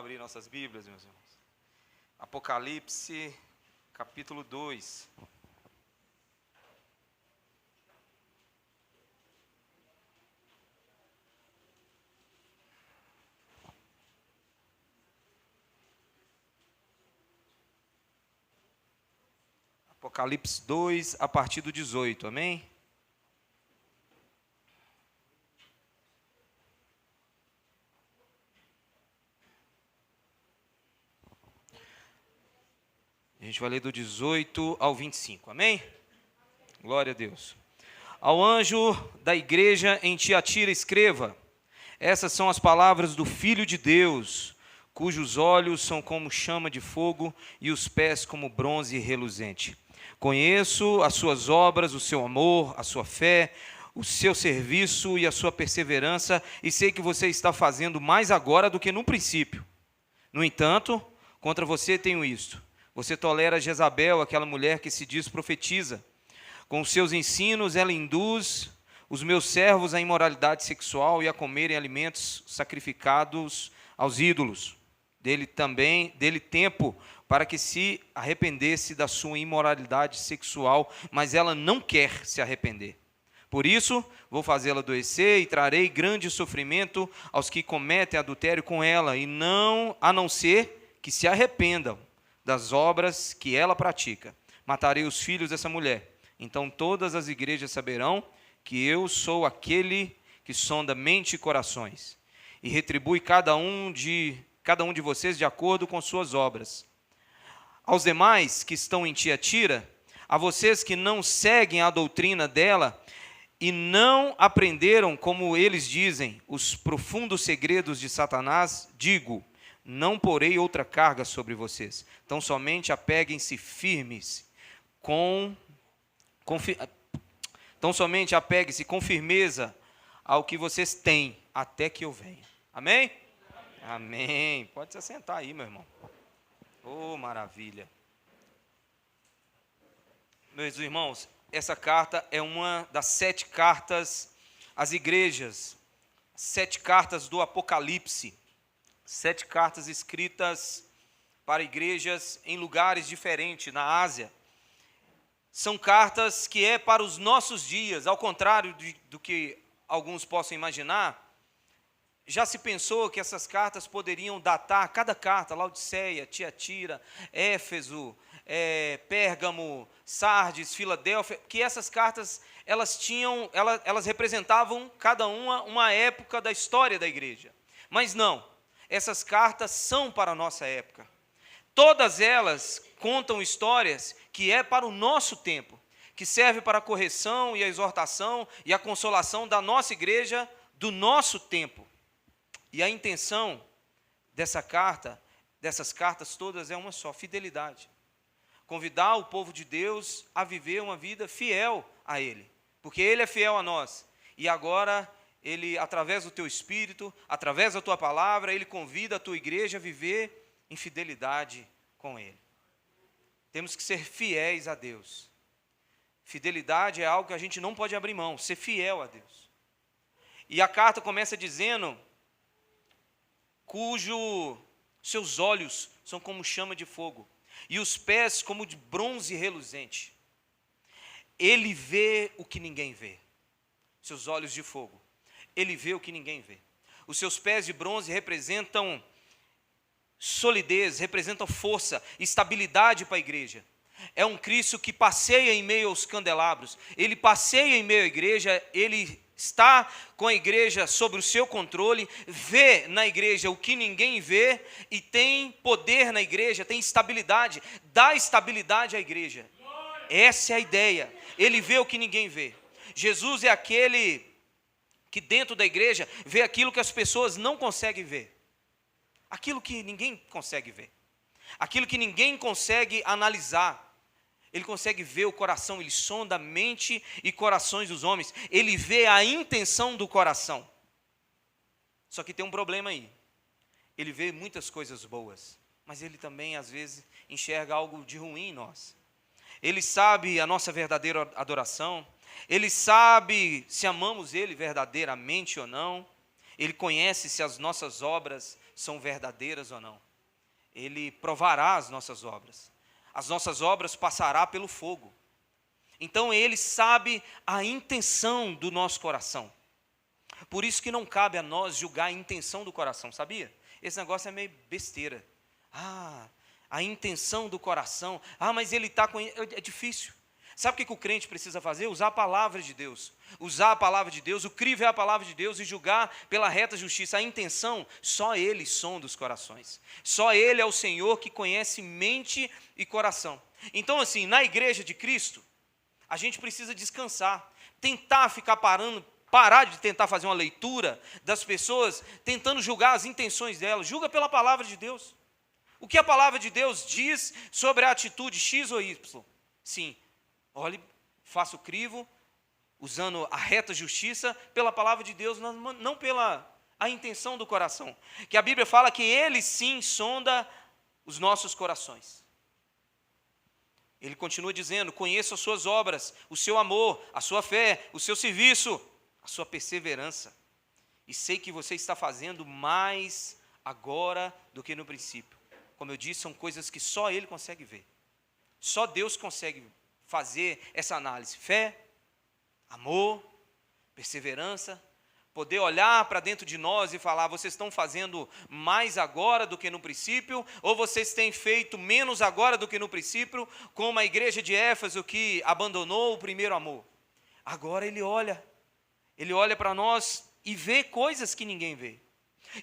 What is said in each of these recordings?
abrir nossas Bíblias, meus irmãos. Apocalipse, capítulo 2. Apocalipse 2, a partir do 18, amém? A gente vai ler do 18 ao 25, amém? Glória a Deus. Ao anjo da igreja em Tiatira escreva: essas são as palavras do Filho de Deus, cujos olhos são como chama de fogo e os pés como bronze reluzente. Conheço as suas obras, o seu amor, a sua fé, o seu serviço e a sua perseverança, e sei que você está fazendo mais agora do que no princípio. No entanto, contra você tenho isto: você tolera Jezabel, aquela mulher que se diz profetiza. Com os seus ensinos ela induz os meus servos à imoralidade sexual e a comerem alimentos sacrificados aos ídolos. Dele tempo para que se arrependesse da sua imoralidade sexual, mas ela não quer se arrepender. Por isso, vou fazê-la adoecer e trarei grande sofrimento aos que cometem adultério com ela, a não ser que se arrependam das obras que ela pratica. Matarei os filhos dessa mulher. Então todas as igrejas saberão que eu sou aquele que sonda mente e corações, e retribui cada um de vocês de acordo com suas obras. Aos demais que estão em Tiatira, a vocês que não seguem a doutrina dela e não aprenderam, como eles dizem, os profundos segredos de Satanás, digo: não porei outra carga sobre vocês. Então somente apeguem-se firmes com firmeza ao que vocês têm, até que eu venha. Amém? Amém. Pode se assentar aí, meu irmão. Oh, maravilha. Meus irmãos, essa carta é uma das 7 cartas às igrejas, 7 cartas do Apocalipse. 7 cartas escritas para igrejas em lugares diferentes, na Ásia. São cartas que é para os nossos dias, ao contrário do que alguns possam imaginar. Já se pensou que essas cartas poderiam datar, cada carta, Laodiceia, Tiatira, Éfeso, Pérgamo, Sardes, Filadélfia, que essas cartas elas representavam cada uma época da história da igreja. Mas não. Essas cartas são para a nossa época. Todas elas contam histórias que é para o nosso tempo, que serve para a correção e a exortação e a consolação da nossa igreja, do nosso tempo. E a intenção dessas cartas todas é uma só: fidelidade. Convidar o povo de Deus a viver uma vida fiel a Ele, porque Ele é fiel a nós. E agora Ele, através do teu Espírito, através da tua palavra, Ele convida a tua igreja a viver em fidelidade com Ele. Temos que ser fiéis a Deus. Fidelidade é algo que a gente não pode abrir mão, ser fiel a Deus. E a carta começa dizendo: cujo seus olhos são como chama de fogo, e os pés como de bronze reluzente. Ele vê o que ninguém vê. Seus olhos de fogo. Ele vê o que ninguém vê. Os seus pés de bronze representam solidez, representam força, estabilidade para a igreja. É um Cristo que passeia em meio aos candelabros. Ele passeia em meio à igreja, ele está com a igreja sob o seu controle, vê na igreja o que ninguém vê e tem poder na igreja, tem estabilidade, dá estabilidade à igreja. Essa é a ideia. Ele vê o que ninguém vê. Jesus é aquele que dentro da igreja vê aquilo que as pessoas não conseguem ver. Aquilo que ninguém consegue ver. Aquilo que ninguém consegue analisar. Ele consegue ver o coração, ele sonda a mente e corações dos homens. Ele vê a intenção do coração. Só que tem um problema aí. Ele vê muitas coisas boas, mas ele também, às vezes, enxerga algo de ruim em nós. Ele sabe a nossa verdadeira adoração. Ele sabe se amamos Ele verdadeiramente ou não. Ele conhece se as nossas obras são verdadeiras ou não. Ele provará as nossas obras. As nossas obras passará pelo fogo. Então ele sabe a intenção do nosso coração. Por isso que não cabe a nós julgar a intenção do coração, sabia? Esse negócio é meio besteira. A intenção do coração. Mas ele está com... É difícil. Sabe o que o crente precisa fazer? Usar a palavra de Deus. Usar a palavra de Deus, o crivo é a palavra de Deus e julgar pela reta justiça. A intenção, só Ele sonda os corações. Só Ele é o Senhor que conhece mente e coração. Então assim, na igreja de Cristo, a gente precisa descansar. Parar de tentar fazer uma leitura das pessoas, tentando julgar as intenções delas. Julga pela palavra de Deus. O que a palavra de Deus diz sobre a atitude X ou Y? Sim, olhe, faça o crivo, usando a reta justiça, pela palavra de Deus, não pela a intenção do coração. Que a Bíblia fala que Ele sim sonda os nossos corações. Ele continua dizendo: conheço as suas obras, o seu amor, a sua fé, o seu serviço, a sua perseverança. E sei que você está fazendo mais agora do que no princípio. Como eu disse, são coisas que só Ele consegue ver. Só Deus consegue fazer essa análise. Fé, amor, perseverança. Poder olhar para dentro de nós e falar: vocês estão fazendo mais agora do que no princípio? Ou vocês têm feito menos agora do que no princípio? Como a igreja de Éfeso que abandonou o primeiro amor. Agora Ele olha para nós e vê coisas que ninguém vê.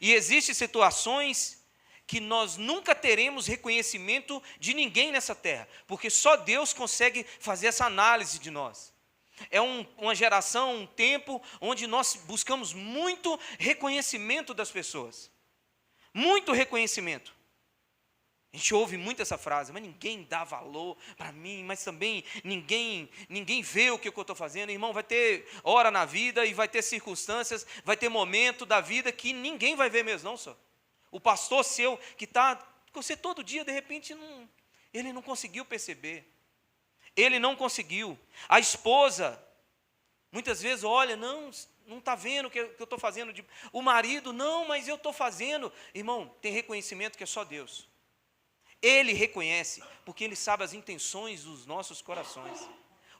E existem situações que nós nunca teremos reconhecimento de ninguém nessa terra, porque só Deus consegue fazer essa análise de nós. É uma geração, um tempo, onde nós buscamos muito reconhecimento das pessoas. Muito reconhecimento. A gente ouve muito essa frase: mas ninguém dá valor para mim, mas também ninguém vê o que eu estou fazendo. Irmão, vai ter hora na vida e vai ter circunstâncias, vai ter momento da vida que ninguém vai ver mesmo, não só. O pastor seu que está com você todo dia, de repente, ele não conseguiu perceber. Ele não conseguiu. A esposa, muitas vezes, olha, não está vendo o que eu estou fazendo. O marido, não, mas eu estou fazendo. Irmão, tem reconhecimento que é só Deus. Ele reconhece, porque Ele sabe as intenções dos nossos corações.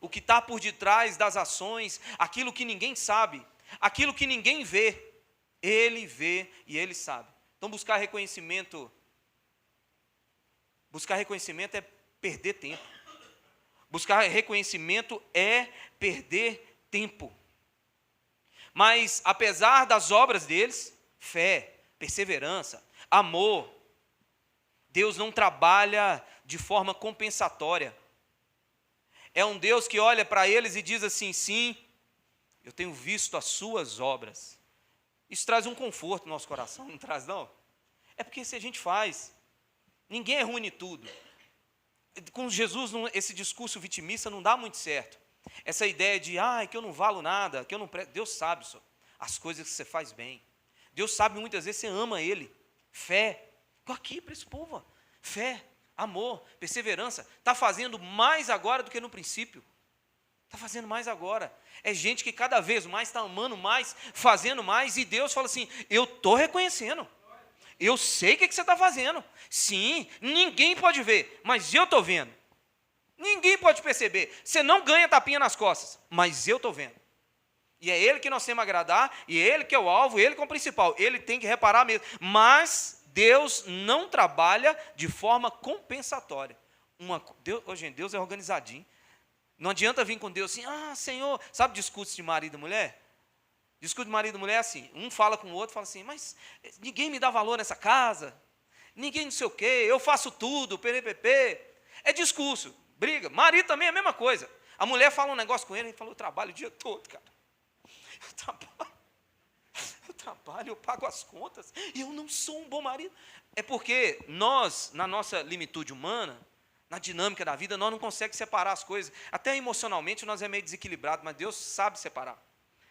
O que está por detrás das ações, aquilo que ninguém sabe, aquilo que ninguém vê, Ele vê e Ele sabe. Então buscar reconhecimento é perder tempo. Buscar reconhecimento é perder tempo. Mas apesar das obras deles, fé, perseverança, amor, Deus não trabalha de forma compensatória. É um Deus que olha para eles e diz assim: sim, eu tenho visto as suas obras. Isso traz um conforto no nosso coração, não traz não? É porque se a gente faz, ninguém é ruim em tudo. Com Jesus, esse discurso vitimista não dá muito certo. Essa ideia de, que eu não valo nada, que eu não presto. Deus sabe as coisas que você faz bem. Deus sabe muitas vezes você ama Ele. Fé. Estou aqui para esse povo. Fé, amor, perseverança. Está fazendo mais agora do que no princípio. Está fazendo mais agora. É gente que cada vez mais está amando mais, fazendo mais. E Deus fala assim: eu estou reconhecendo. Eu sei o que você está fazendo. Sim, ninguém pode ver, mas eu estou vendo. Ninguém pode perceber. Você não ganha tapinha nas costas, mas eu estou vendo. E é Ele que nós temos a agradar, e é Ele que é o alvo, Ele que é o principal. Ele tem que reparar mesmo. Mas Deus não trabalha de forma compensatória. Deus é organizadinho. Não adianta vir com Deus assim: Senhor, sabe discurso de marido e mulher? Discurso de marido e mulher é assim: um fala com o outro, fala assim: mas ninguém me dá valor nessa casa, ninguém não sei o quê, eu faço tudo, PPP. É discurso, briga. Marido também é a mesma coisa. A mulher fala um negócio com ele, ele fala: eu trabalho o dia todo, cara. Eu trabalho, eu pago as contas, e eu não sou um bom marido. É porque nós, na nossa limitude humana, na dinâmica da vida, nós não conseguimos separar as coisas. Até emocionalmente nós é meio desequilibrado, mas Deus sabe separar.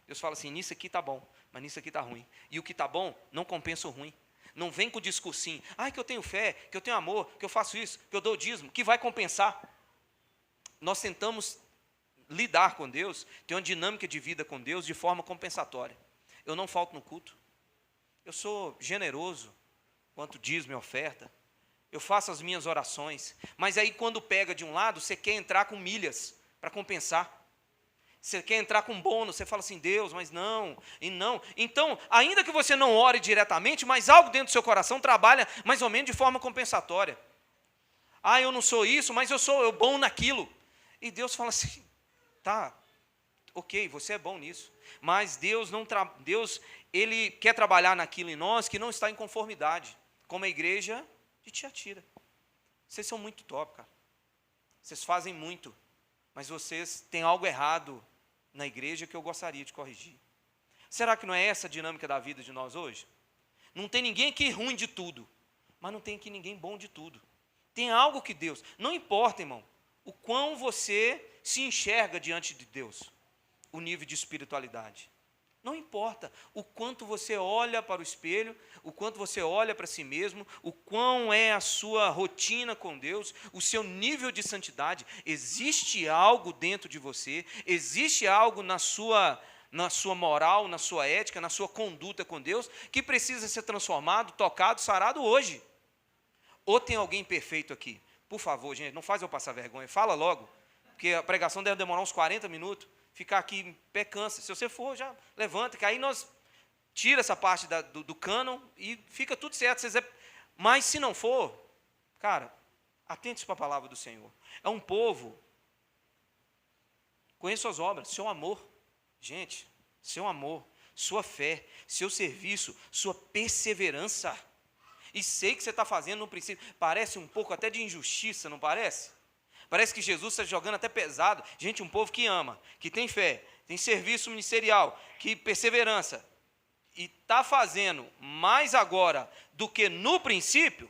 Deus fala assim: nisso aqui está bom, mas nisso aqui está ruim. E o que está bom não compensa o ruim. Não vem com o discursinho: que eu tenho fé, que eu tenho amor, que eu faço isso, que eu dou o dízimo, que vai compensar. Nós tentamos lidar com Deus, ter uma dinâmica de vida com Deus de forma compensatória. Eu não falto no culto. Eu sou generoso. quanto dízimo e oferta, eu faço as minhas orações, mas aí quando pega de um lado, você quer entrar com milhas para compensar. Você quer entrar com bônus, você fala assim, Deus, mas não, e não. Então, ainda que você não ore diretamente, mas algo dentro do seu coração trabalha mais ou menos de forma compensatória. Ah, eu não sou isso, mas eu sou bom naquilo. E Deus fala assim, tá, ok, você é bom nisso. Mas Deus, Ele quer trabalhar naquilo em nós que não está em conformidade. Como a igreja de Tiatira. Vocês são muito top, cara. Vocês fazem muito. Mas vocês têm algo errado na igreja que eu gostaria de corrigir. Será que não é essa a dinâmica da vida de nós hoje? Não tem ninguém aqui ruim de tudo, mas não tem aqui ninguém bom de tudo. Tem algo que Deus, não importa, irmão, o quão você se enxerga diante de Deus, o nível de espiritualidade. Não importa o quanto você olha para o espelho, o quanto você olha para si mesmo, o quão é a sua rotina com Deus, o seu nível de santidade. Existe algo dentro de você, existe algo na sua moral, na sua ética, na sua conduta com Deus, que precisa ser transformado, tocado, sarado hoje. Ou tem alguém perfeito aqui? Por favor, gente, não faz eu passar vergonha, fala logo, porque a pregação deve demorar uns 40 minutos. Ficar aqui em pé cansa. Se você for, já levanta, que aí nós tira essa parte do cânon e fica tudo certo. Mas se não for, cara, atente-se para a palavra do Senhor. É um povo, conheça suas obras, seu amor. Gente, seu amor, sua fé, seu serviço, sua perseverança. E sei que você está fazendo no princípio, parece um pouco até de injustiça, não parece? Parece que Jesus está jogando até pesado. Gente, um povo que ama, que tem fé, tem serviço ministerial, que perseverança, e está fazendo mais agora do que no princípio,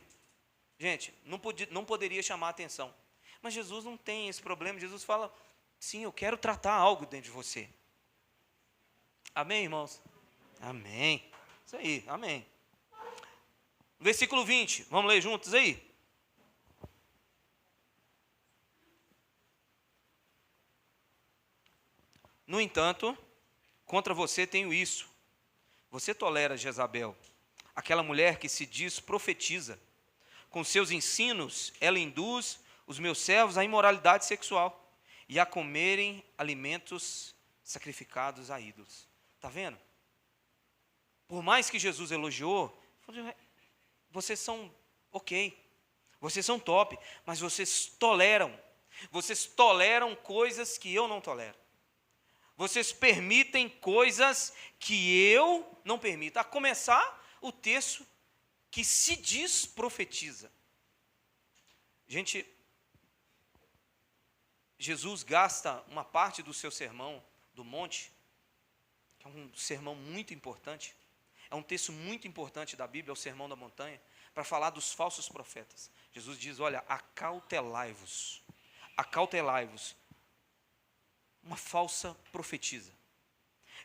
gente, não poderia chamar a atenção. Mas Jesus não tem esse problema. Jesus fala, sim, eu quero tratar algo dentro de você. Amém, irmãos? Amém. Isso aí, amém. Versículo 20, vamos ler juntos aí? No entanto, contra você tenho isso. Você tolera Jezabel, aquela mulher que se diz profetiza. Com seus ensinos, ela induz os meus servos à imoralidade sexual e a comerem alimentos sacrificados a ídolos. Está vendo? Por mais que Jesus elogiou, vocês são ok, vocês são top, mas vocês toleram coisas que eu não tolero. Vocês permitem coisas que eu não permito. A começar o texto que se diz profetiza. Gente, Jesus gasta uma parte do seu sermão do monte, que é um sermão muito importante, é um texto muito importante da Bíblia, é o sermão da montanha, para falar dos falsos profetas. Jesus diz, olha, acautelai-vos. Uma falsa profetisa.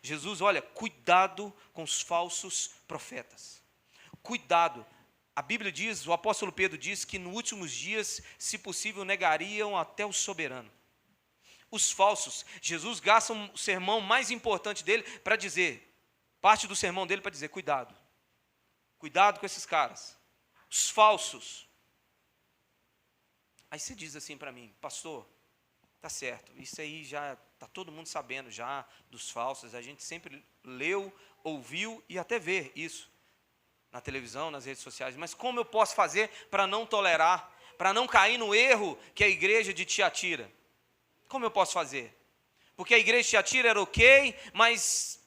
Jesus, olha, cuidado com os falsos profetas. Cuidado. A Bíblia diz, o apóstolo Pedro diz que nos últimos dias, se possível, negariam até o soberano. Os falsos, Jesus gasta um sermão mais importante dele para dizer, parte do sermão dele para dizer, cuidado. Cuidado com esses caras. Os falsos. Aí você diz assim para mim, pastor, tá certo, isso aí já está todo mundo sabendo já dos falsos, a gente sempre leu, ouviu e até vê isso na televisão, nas redes sociais, mas como eu posso fazer para não tolerar, para não cair no erro que a igreja de Tiatira? Como eu posso fazer? Porque a igreja de Tiatira era ok, mas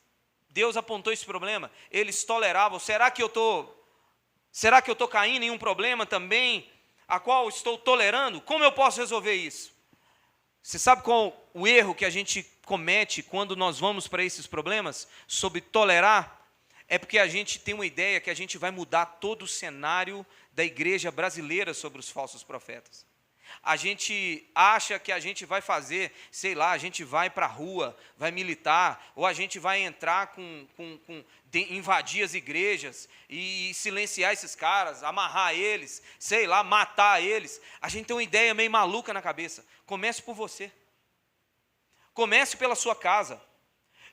Deus apontou esse problema, eles toleravam. Será que eu estou caindo em um problema também, a qual estou tolerando? Como eu posso resolver isso? Você sabe qual o erro que a gente comete quando nós vamos para esses problemas? Sobre tolerar? É porque a gente tem uma ideia que a gente vai mudar todo o cenário da igreja brasileira sobre os falsos profetas. A gente acha que a gente vai fazer, sei lá, a gente vai para a rua, vai militar, ou a gente vai entrar invadir as igrejas e silenciar esses caras, amarrar eles, sei lá, matar eles. A gente tem uma ideia meio maluca na cabeça. Comece por você. Comece pela sua casa.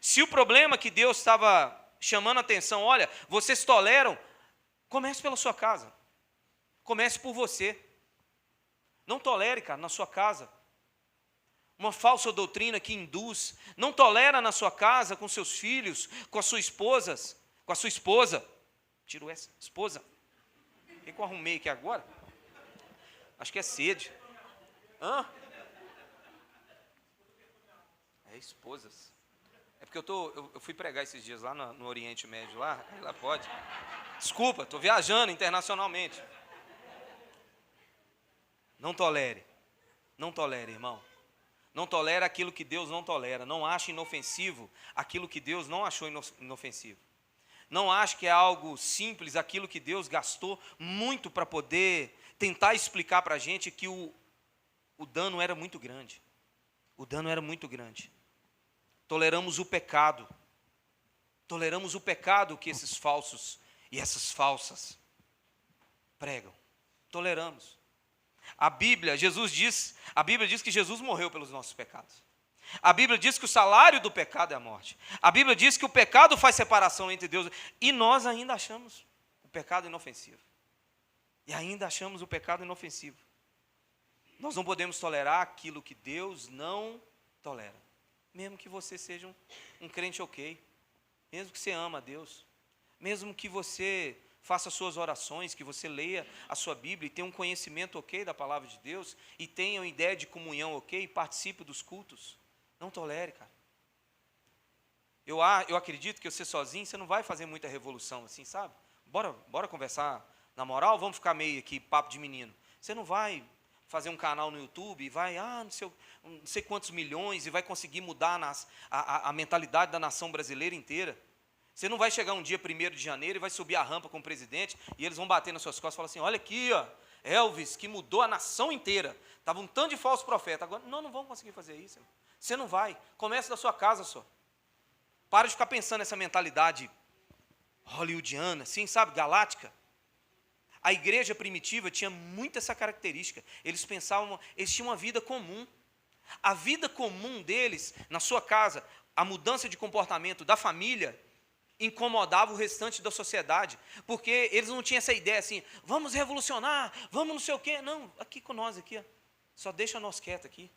Se o problema que Deus estava chamando a atenção, olha, vocês toleram, Comece pela sua casa. Comece por você. Não tolere, cara, na sua casa uma falsa doutrina que induz. Não tolera na sua casa, com seus filhos, com as suas esposas, com a sua esposa. Tiro essa, esposa. O que eu arrumei aqui agora? Acho que é sede. Hã? É esposas. É porque eu fui pregar esses dias lá no Oriente Médio, lá pode. Desculpa, estou viajando internacionalmente. Não tolere, irmão. Não tolera aquilo que Deus não tolera. Não ache inofensivo aquilo que Deus não achou inofensivo. Não ache que é algo simples aquilo que Deus gastou muito para poder tentar explicar para a gente que o dano era muito grande. O dano era muito grande. Toleramos o pecado. Toleramos o pecado que esses falsos e essas falsas pregam. Toleramos. A Bíblia diz que Jesus morreu pelos nossos pecados. A Bíblia diz que o salário do pecado é a morte. A Bíblia diz que o pecado faz separação entre Deus e nós ainda achamos o pecado inofensivo. E ainda achamos o pecado inofensivo. Nós não podemos tolerar aquilo que Deus não tolera. Mesmo que você seja um crente ok. Mesmo que você ama a Deus. Mesmo que você faça suas orações, que você leia a sua Bíblia e tenha um conhecimento ok da palavra de Deus e tenha uma ideia de comunhão ok e participe dos cultos. Não tolere, cara. Eu acredito que você sozinho, você não vai fazer muita revolução assim, sabe? Bora conversar na moral, vamos ficar meio aqui, papo de menino. Você não vai fazer um canal no YouTube e vai, não sei quantos milhões e vai conseguir mudar a mentalidade da nação brasileira inteira. Você não vai chegar um dia 1º de janeiro e vai subir a rampa com o presidente e eles vão bater nas suas costas e falar assim, olha aqui, ó, Elvis, que mudou a nação inteira. Estava um tanto de falso profeta. Agora, não vão conseguir fazer isso. Irmão. Você não vai. Comece da sua casa só. Para de ficar pensando nessa mentalidade hollywoodiana, assim, sabe, galáctica. A igreja primitiva tinha muito essa característica. Eles tinham uma vida comum. A vida comum deles, na sua casa, a mudança de comportamento da família, incomodava o restante da sociedade, porque eles não tinham essa ideia assim, vamos revolucionar, vamos não sei o quê. Não, aqui com nós, aqui, ó, só deixa nós quietos aqui.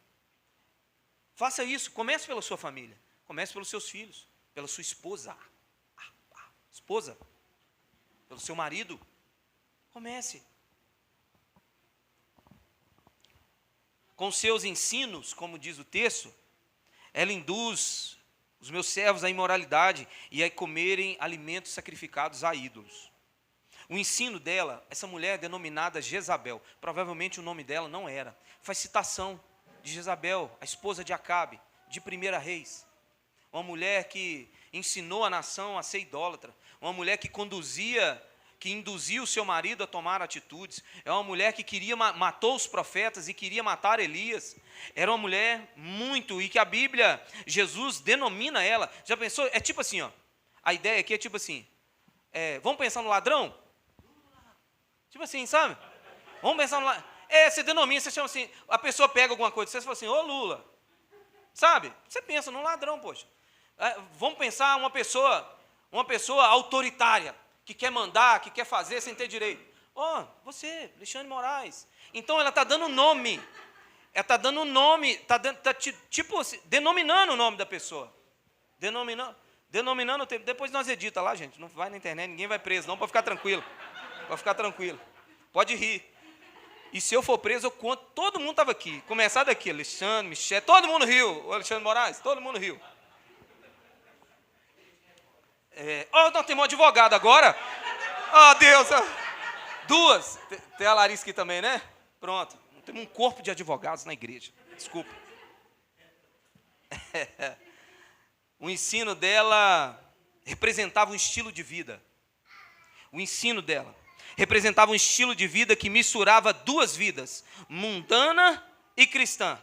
Faça isso, comece pela sua família, comece pelos seus filhos, pela sua esposa, pelo seu marido, comece. Com seus ensinos, como diz o texto, ela induz os meus servos à imoralidade e a comerem alimentos sacrificados a ídolos. O ensino dela, essa mulher denominada Jezabel, provavelmente o nome dela não era, faz citação de Jezabel, a esposa de Acabe, de 1 Reis. Uma mulher que ensinou a nação a ser idólatra, uma mulher que induzia o seu marido a tomar atitudes, é uma mulher que matou os profetas e queria matar Elias. Era uma mulher e que a Bíblia, Jesus denomina ela. Já pensou? É tipo assim, ó. A ideia aqui é tipo assim, vamos pensar no ladrão? Tipo assim, sabe? Vamos pensar no ladrão. Você denomina, você chama assim, a pessoa pega alguma coisa, você fala assim, ô Lula, sabe? Você pensa no ladrão, poxa. Vamos pensar uma pessoa autoritária, que quer mandar, que quer fazer sem ter direito. Você, Alexandre Moraes. Então ela está dando nome. Ela está dando nome, tipo, denominando o nome da pessoa. Denominando o tempo. Depois nós edita lá, gente. Não vai na internet, ninguém vai preso, não, para ficar tranquilo. Para ficar tranquilo. Pode rir. E se eu for preso, eu conto. Todo mundo estava aqui. Começar daqui, Alexandre, Michel, todo mundo riu. O Alexandre Moraes, todo mundo riu. Nós temos um advogado agora. Deus. Duas. Tem a Larissa aqui também, né? Pronto. Temos um corpo de advogados na igreja. Desculpa. O ensino dela representava um estilo de vida. O ensino dela representava um estilo de vida que misturava duas vidas, mundana e cristã.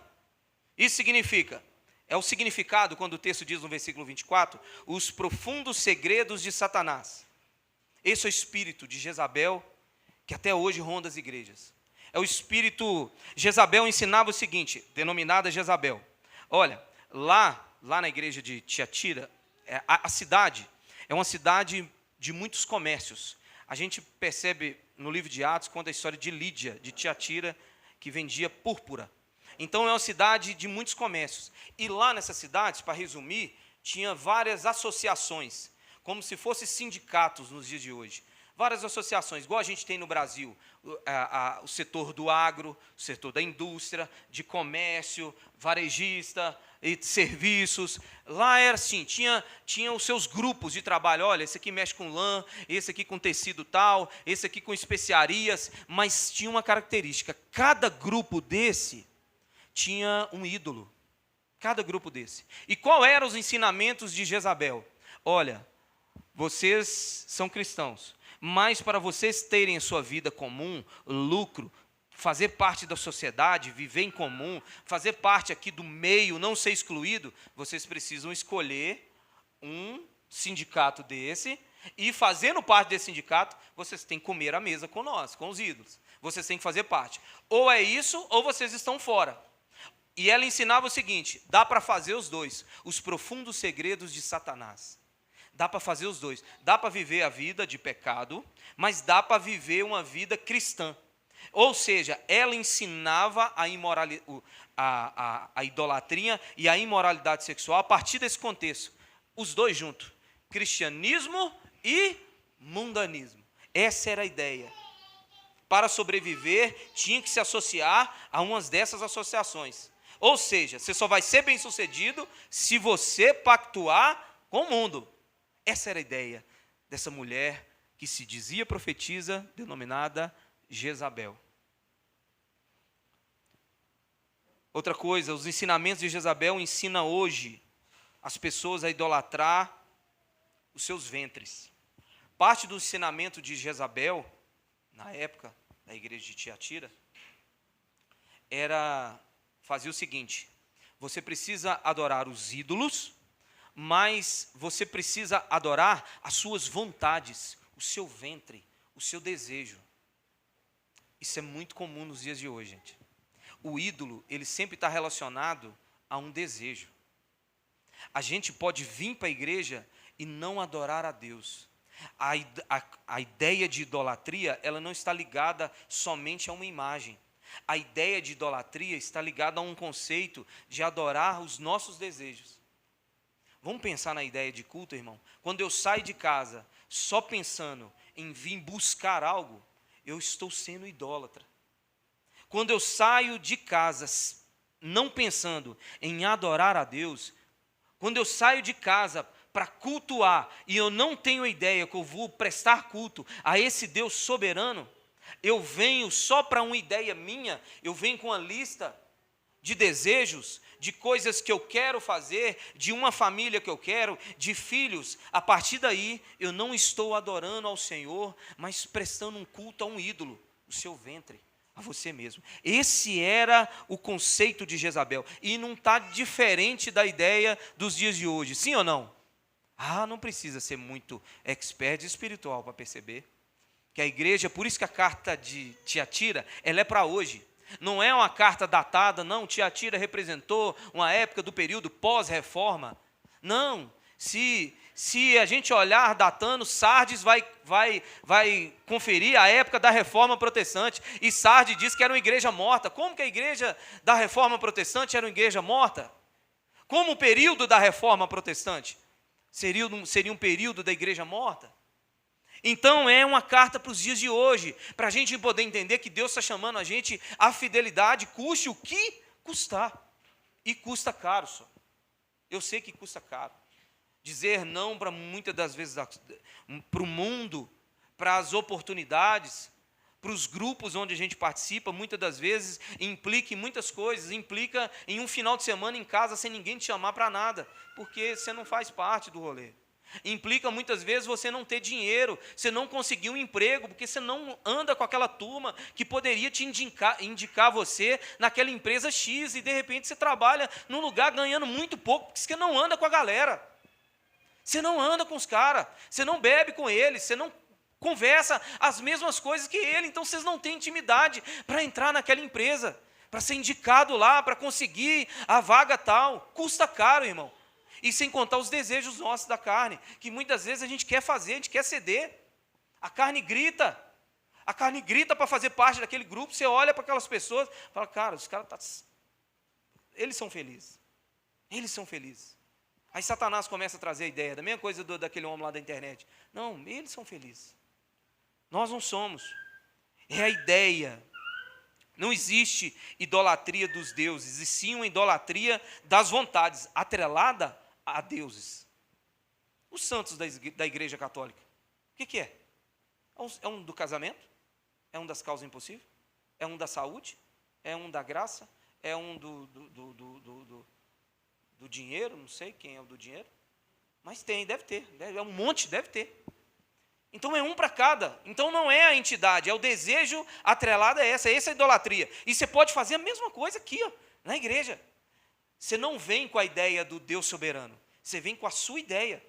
Isso significa, é o significado quando o texto diz no versículo 24, os profundos segredos de Satanás. Esse é o espírito de Jezabel, que até hoje ronda as igrejas. É o espírito, Jezabel ensinava o seguinte, denominada Jezabel. Olha, lá na igreja de Tiatira, a cidade é uma cidade de muitos comércios. A gente percebe no livro de Atos, conta a história de Lídia, de Tiatira, que vendia púrpura. Então é uma cidade de muitos comércios. E lá nessa cidade, para resumir, tinha várias associações, como se fossem sindicatos nos dias de hoje. Várias associações, igual a gente tem no Brasil, o setor do agro, o setor da indústria, de comércio, varejista, e de serviços. Lá era assim, tinha os seus grupos de trabalho. Olha, esse aqui mexe com lã, esse aqui com tecido tal, esse aqui com especiarias, mas tinha uma característica: cada grupo desse tinha um ídolo. Cada grupo desse. E qual eram os ensinamentos de Jezabel? Olha, vocês são cristãos, mas para vocês terem a sua vida comum, lucro, fazer parte da sociedade, viver em comum, fazer parte aqui do meio, não ser excluído, vocês precisam escolher um sindicato desse, e fazendo parte desse sindicato, vocês têm que comer à mesa com nós, com os ídolos. Vocês têm que fazer parte. Ou é isso, ou vocês estão fora. E ela ensinava o seguinte: dá para fazer os dois, os profundos segredos de Satanás. Dá para fazer os dois. Dá para viver a vida de pecado, mas dá para viver uma vida cristã. Ou seja, ela ensinava a idolatria e a imoralidade sexual a partir desse contexto. Os dois juntos, cristianismo e mundanismo. Essa era a ideia. Para sobreviver, tinha que se associar a umas dessas associações. Ou seja, você só vai ser bem-sucedido se você pactuar com o mundo. Essa era a ideia dessa mulher que se dizia profetisa, denominada Jezabel. Outra coisa, os ensinamentos de Jezabel ensinam hoje as pessoas a idolatrar os seus ventres. Parte do ensinamento de Jezabel, na época da igreja de Tiatira, fazia o seguinte: você precisa adorar os ídolos, mas você precisa adorar as suas vontades, o seu ventre, o seu desejo. Isso é muito comum nos dias de hoje, gente. O ídolo, ele sempre está relacionado a um desejo. A gente pode vir para a igreja e não adorar a Deus. A ideia de idolatria, ela não está ligada somente a uma imagem. A ideia de idolatria está ligada a um conceito de adorar os nossos desejos. Vamos pensar na ideia de culto, irmão? Quando eu saio de casa só pensando em vir buscar algo, eu estou sendo idólatra. Quando eu saio de casa não pensando em adorar a Deus, quando eu saio de casa para cultuar e eu não tenho ideia que eu vou prestar culto a esse Deus soberano, eu venho só para uma ideia minha, eu venho com uma lista de desejos, de coisas que eu quero fazer, de uma família que eu quero, de filhos. A partir daí, eu não estou adorando ao Senhor, mas prestando um culto a um ídolo, o seu ventre, a você mesmo. Esse era o conceito de Jezabel, e não está diferente da ideia dos dias de hoje, sim ou não? Não precisa ser muito expert espiritual para perceber que a igreja, por isso que a carta de Tiatira, ela é para hoje. Não é uma carta datada, não. Tiatira representou uma época do período pós-reforma. Não. Se a gente olhar datando, Sardes vai conferir a época da reforma protestante. E Sardes diz que era uma igreja morta. Como que a igreja da reforma protestante era uma igreja morta? Como o período da reforma protestante seria um período da igreja morta? Então é uma carta para os dias de hoje, para a gente poder entender que Deus está chamando a gente à fidelidade, custe o que custar. E custa caro só. Eu sei que custa caro. Dizer não para muitas das vezes para o mundo, para as oportunidades, para os grupos onde a gente participa, muitas das vezes implica em muitas coisas, implica em um final de semana em casa sem ninguém te chamar para nada, porque você não faz parte do rolê. Implica muitas vezes você não ter dinheiro, você não conseguir um emprego, porque você não anda com aquela turma que poderia te indicar você naquela empresa X, e de repente você trabalha num lugar ganhando muito pouco, porque você não anda com a galera, você não anda com os caras, você não bebe com eles, você não conversa as mesmas coisas que ele, então vocês não têm intimidade para entrar naquela empresa, para ser indicado lá, para conseguir a vaga tal. Custa caro, irmão. E sem contar os desejos nossos da carne, que muitas vezes a gente quer fazer, a gente quer ceder. A carne grita. A carne grita para fazer parte daquele grupo. Você olha para aquelas pessoas e fala, cara, os caras eles são felizes. Eles são felizes. Aí Satanás começa a trazer a ideia, da mesma coisa daquele homem lá da internet. Não, eles são felizes. Nós não somos. É a ideia. Não existe idolatria dos deuses, e sim uma idolatria das vontades, atrelada a deuses. Os santos da Igreja Católica, o que é? É um do casamento? É um das causas impossíveis? É um da saúde? É um da graça? É um do dinheiro? Não sei quem é o do dinheiro. Mas tem, deve ter. É um monte, deve ter. Então é um para cada. Então não é a entidade, é o desejo atrelado a essa é a idolatria. E você pode fazer a mesma coisa aqui, ó, na igreja. Você não vem com a ideia do Deus soberano, você vem com a sua ideia.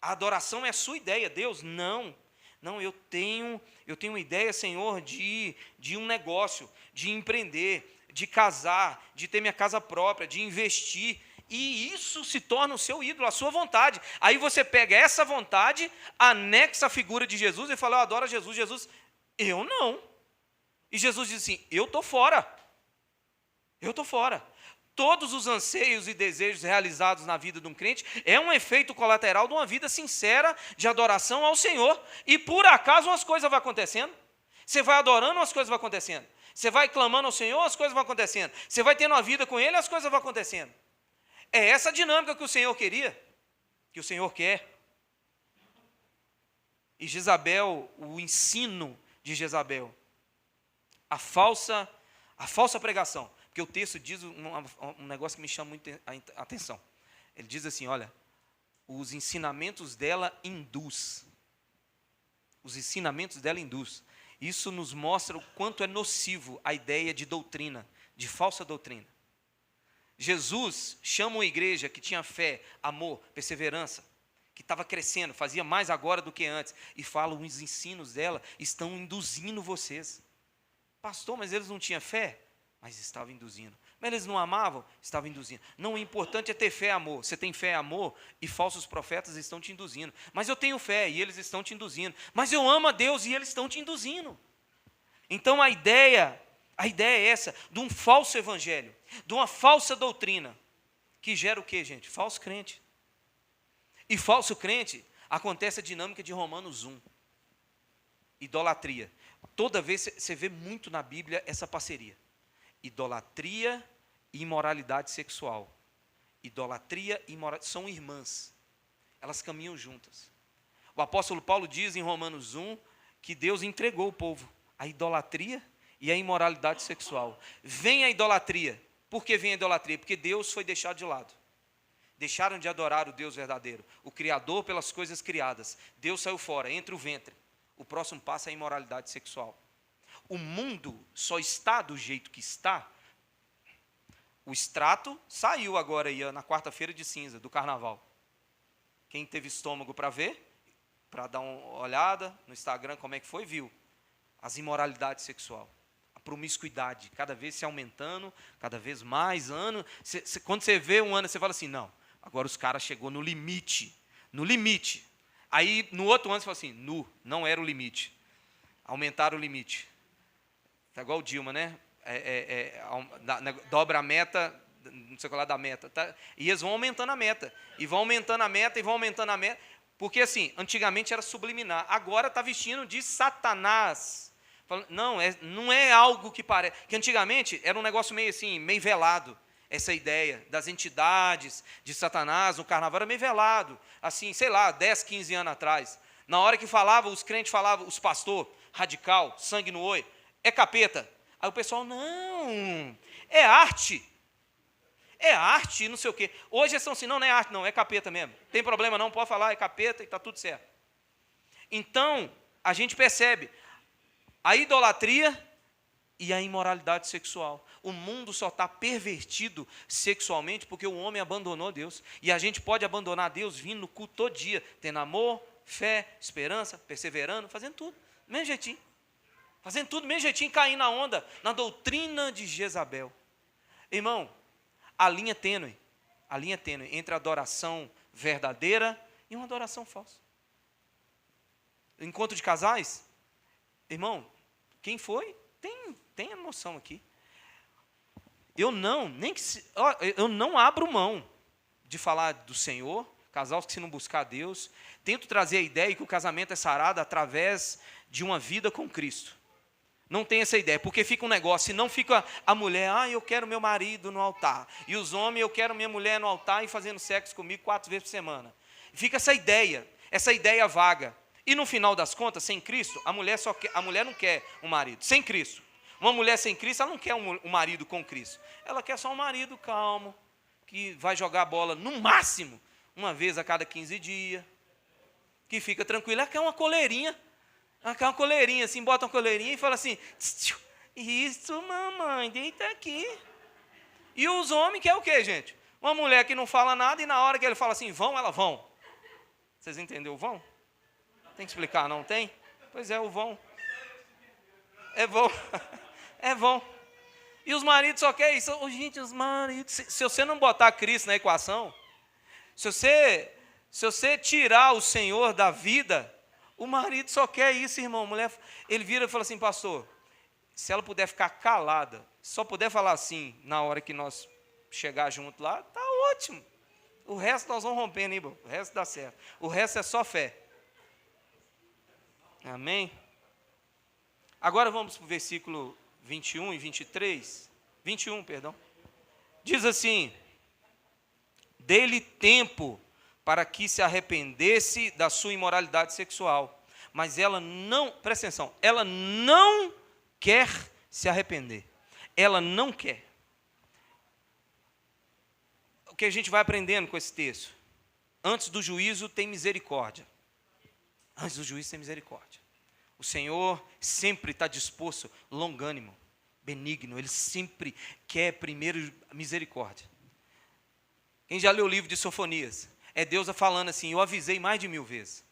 A adoração é a sua ideia, Deus, não. Não, eu tenho uma ideia, Senhor, de um negócio, de empreender, de casar, de ter minha casa própria, de investir. E isso se torna o seu ídolo, a sua vontade. Aí você pega essa vontade, anexa a figura de Jesus e fala, eu adoro Jesus. Jesus, eu não. E Jesus diz assim, eu estou fora. Eu estou fora. Todos os anseios e desejos realizados na vida de um crente é um efeito colateral de uma vida sincera de adoração ao Senhor. E por acaso umas coisas vão acontecendo. Você vai adorando, as coisas vão acontecendo. Você vai clamando ao Senhor, as coisas vão acontecendo. Você vai tendo uma vida com Ele, as coisas vão acontecendo. É essa dinâmica que o Senhor queria, que o Senhor quer. E Jezabel, o ensino de Jezabel, a falsa pregação, porque o texto diz um negócio que me chama muito a atenção. Ele diz assim, olha, os ensinamentos dela induz. Os ensinamentos dela induz. Isso nos mostra o quanto é nocivo a ideia de doutrina, de falsa doutrina. Jesus chama uma igreja que tinha fé, amor, perseverança, que estava crescendo, fazia mais agora do que antes, e fala, os ensinos dela estão induzindo vocês. Pastor, mas eles não tinham fé? Mas estavam induzindo. Mas eles não amavam? Estavam induzindo. Não, o importante é ter fé e amor. Você tem fé e amor, e falsos profetas estão te induzindo. Mas eu tenho fé, e eles estão te induzindo. Mas eu amo a Deus, e eles estão te induzindo. Então a ideia é essa, de um falso evangelho, de uma falsa doutrina, que gera o quê, gente? Falso crente. E falso crente, acontece a dinâmica de Romanos 1. Idolatria. Toda vez você vê muito na Bíblia essa parceria. Idolatria e imoralidade sexual. Idolatria e imoralidade são irmãs. Elas caminham juntas. O apóstolo Paulo diz em Romanos 1 que Deus entregou o povo à idolatria e à imoralidade sexual. Vem a idolatria. Por que vem a idolatria? Porque Deus foi deixado de lado. Deixaram de adorar o Deus verdadeiro, o Criador pelas coisas criadas. Deus saiu fora, entre o ventre. O próximo passo é a imoralidade sexual. O mundo só está do jeito que está. O extrato saiu agora aí, na quarta-feira de cinza, do carnaval. Quem teve estômago para ver, para dar uma olhada no Instagram como é que foi, viu. As imoralidades sexual. A promiscuidade, cada vez se aumentando, cada vez mais ano. Quando você vê um ano, você fala assim, não, agora os caras chegou no limite. No limite. Aí, no outro ano, você fala assim, não era o limite. Aumentaram o limite. Está igual o Dilma, né? Dobra a meta, não sei qual é da meta. Tá? E eles vão aumentando a meta. E vão aumentando a meta, e vão aumentando a meta. Porque, assim, antigamente era subliminar. Agora está vestindo de Satanás. Não é algo que parece. Que antigamente era um negócio meio assim, meio velado. Essa ideia das entidades, de Satanás, no carnaval era meio velado. Assim, sei lá, 10, 15 anos atrás. Na hora que falava, os crentes falavam, os pastores, radical, sangue no olho, é capeta. Aí o pessoal, não, é arte. É arte, não sei o quê. Hoje eles estão assim, não é arte, não, é capeta mesmo. Tem problema não, pode falar, é capeta e está tudo certo. Então, a gente percebe a idolatria e a imoralidade sexual. O mundo só está pervertido sexualmente porque o homem abandonou Deus. E a gente pode abandonar Deus vindo no culto todo dia, tendo amor, fé, esperança, perseverando, fazendo tudo, do mesmo jeitinho. Fazendo tudo do mesmo jeitinho, caindo na onda, na doutrina de Jezabel. Irmão, a linha tênue entre a adoração verdadeira e uma adoração falsa. encontro de casais. Irmão, quem foi? Tem a noção aqui. Eu não abro mão de falar do Senhor, casal que se não buscar Deus. Tento trazer a ideia que o casamento é sarado através de uma vida com Cristo. Não tem essa ideia, porque fica um negócio, e não fica a mulher, eu quero meu marido no altar, e os homens, eu quero minha mulher no altar e fazendo sexo comigo 4 vezes por semana. Fica essa ideia vaga. E no final das contas, sem Cristo, a mulher não quer um marido. Sem Cristo. Uma mulher sem Cristo, ela não quer um marido com Cristo. Ela quer só um marido calmo, que vai jogar bola no máximo uma vez a cada 15 dias, que fica tranquilo. Ela quer uma coleirinha. Uma coleirinha, assim, bota uma coleirinha e fala assim, isso, mamãe, deita aqui. E os homens querem o quê, gente? Uma mulher que não fala nada e na hora que ele fala assim, vão, ela vão. Vocês entenderam o vão? Tem que explicar, não tem? Pois é, o vão. É vão. É vão. E os maridos só querem isso. Gente, os maridos, se você não botar Cristo na equação, se você tirar o Senhor da vida, o marido só quer isso, irmão. A mulher, ele vira e fala assim, pastor, se ela puder ficar calada, só puder falar assim na hora que nós chegar junto lá, tá ótimo. O resto nós vamos rompendo, hein, o resto dá certo. O resto é só fé. Amém? Agora vamos para o versículo 21 e 23. 21, perdão. Diz assim, dê-lhe tempo para que se arrependesse da sua imoralidade sexual. Mas ela não, presta atenção, ela não quer se arrepender. Ela não quer. O que a gente vai aprendendo com esse texto? Antes do juízo tem misericórdia. Antes do juízo tem misericórdia. O Senhor sempre está disposto, longânimo, benigno. Ele sempre quer primeiro misericórdia. Quem já leu o livro de Sofonias? É Deus falando assim, eu avisei mais de 1000 vezes.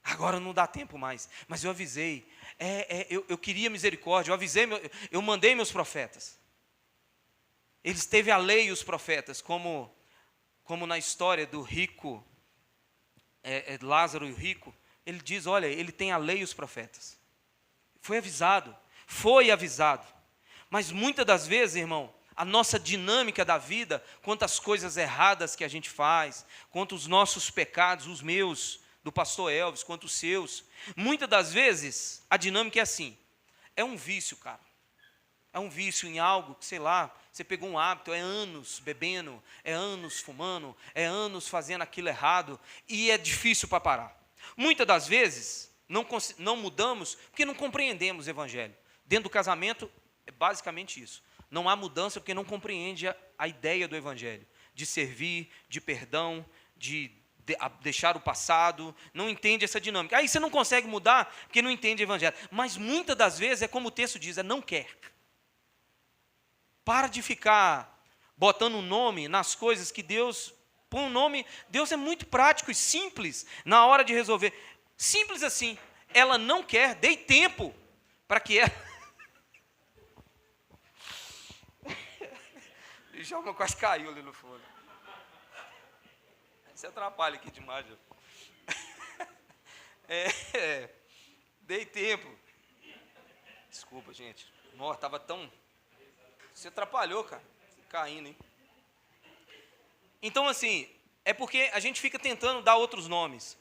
Agora não dá tempo mais, mas eu avisei. Eu queria misericórdia, eu mandei meus profetas. Eles teve a lei e os profetas, como na história do rico, Lázaro e o rico. Ele diz, olha, ele tem a lei e os profetas. Foi avisado. Mas muitas das vezes, irmão, a nossa dinâmica da vida, quanto às coisas erradas que a gente faz, quanto os nossos pecados, os meus, do pastor Elvis, quanto os seus, muitas das vezes a dinâmica é assim, é um vício, cara. É um vício em algo que, sei lá, você pegou um hábito, é anos bebendo, é anos fumando, é anos fazendo aquilo errado, e é difícil para parar. Muitas das vezes, não mudamos, porque não compreendemos o Evangelho. Dentro do casamento, é basicamente isso. Não há mudança porque não compreende a ideia do Evangelho, de servir, de perdão, de deixar o passado, não entende essa dinâmica. Aí você não consegue mudar porque não entende o Evangelho. Mas muitas das vezes é como o texto diz, não quer. Para de ficar botando um nome nas coisas que Deus põe um nome. Deus é muito prático e simples na hora de resolver. Simples assim. Ela não quer, dei tempo para que ela... O Djalma quase caiu ali no fundo. Você atrapalha aqui demais. Dei tempo. Desculpa, gente. Nossa, estava tão... Você atrapalhou, cara. Caindo, hein? Então, assim, é porque a gente fica tentando dar outros nomes.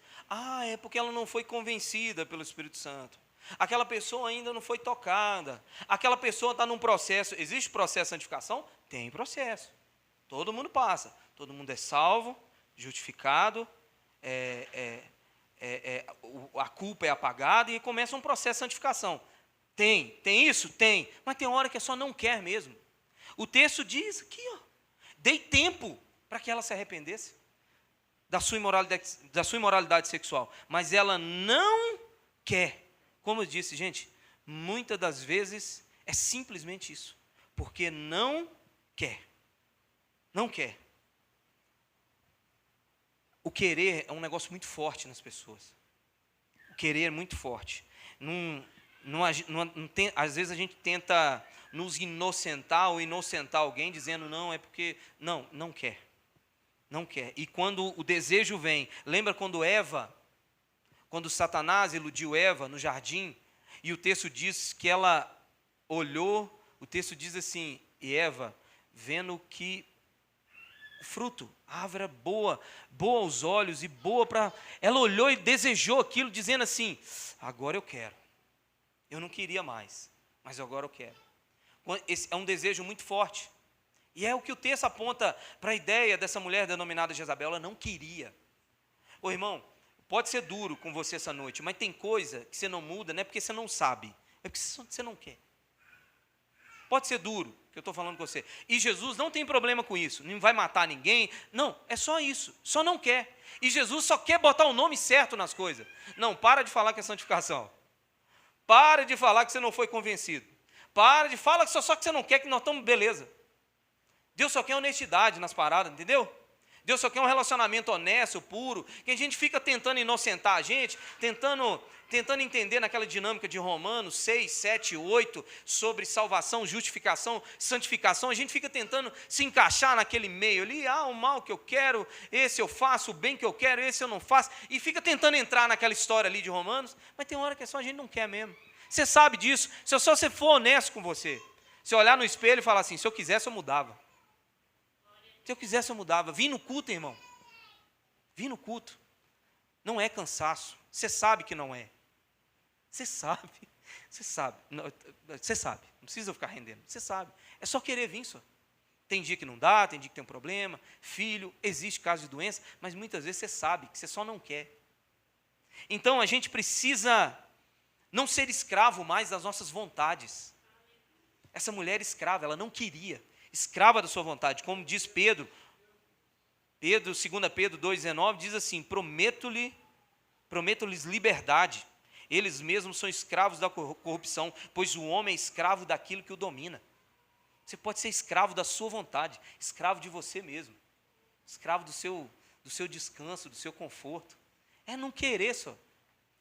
É porque ela não foi convencida pelo Espírito Santo. Aquela pessoa ainda não foi tocada. Aquela pessoa está num processo. Existe processo de santificação? Tem processo. Todo mundo passa. Todo mundo é salvo, justificado, a culpa é apagada e começa um processo de santificação. Tem isso? Tem. Mas tem hora que só não quer mesmo. O texto diz aqui, dei tempo para que ela se arrependesse da sua imoralidade sexual. Mas ela não quer. Como eu disse, gente, muitas das vezes é simplesmente isso. Porque não quer. Não quer. O querer é um negócio muito forte nas pessoas. O querer é muito forte. Às vezes a gente tenta nos inocentar ou inocentar alguém dizendo não, é porque... Não quer. Não quer. E quando o desejo vem, lembra quando Eva quando Satanás iludiu Eva no jardim, e o texto diz que ela olhou, o texto diz assim, e Eva, vendo que o fruto, a árvore era boa aos olhos e boa para... Ela olhou e desejou aquilo, dizendo assim, agora eu quero. Eu não queria mais, mas agora eu quero. Esse é um desejo muito forte. E é o que o texto aponta para a ideia dessa mulher denominada Jezabel. Ela não queria. Ô irmão, pode ser duro com você essa noite, mas tem coisa que você não muda, não é porque você não sabe, é porque você não quer. Pode ser duro, que eu estou falando com você. E Jesus não tem problema com isso, não vai matar ninguém. Não, é só isso, só não quer. E Jesus só quer botar o nome certo nas coisas. Não, para de falar que é santificação. Para de falar que você não foi convencido. Para de falar que só que você não quer, que nós estamos beleza. Deus só quer honestidade nas paradas, entendeu? Deus só quer um relacionamento honesto, puro, que a gente fica tentando inocentar a gente, tentando entender naquela dinâmica de Romanos 6, 7, 8, sobre salvação, justificação, santificação, a gente fica tentando se encaixar naquele meio ali, o mal que eu quero, esse eu faço, o bem que eu quero, esse eu não faço, e fica tentando entrar naquela história ali de Romanos, mas tem hora que só a gente não quer mesmo. Você sabe disso, se só você for honesto com você, se olhar no espelho e falar assim, se eu quisesse eu mudava. Se eu quisesse eu mudava. Vim no culto, irmão. Vim no culto. Não é cansaço. Você sabe que não é. Você sabe. Você sabe. Você sabe. Não precisa ficar rendendo. Você sabe. É só querer vir só. Tem dia que não dá, tem dia que tem um problema. Filho, existe caso de doença, mas muitas vezes você sabe que você só não quer. Então a gente precisa não ser escravo mais das nossas vontades. Essa mulher escrava, ela não queria. Escrava da sua vontade, como diz Pedro, 2 Pedro 2,19, diz assim, prometo-lhes liberdade, eles mesmos são escravos da corrupção, pois o homem é escravo daquilo que o domina. Você pode ser escravo da sua vontade, escravo de você mesmo, escravo do seu descanso, do seu conforto, é não querer só.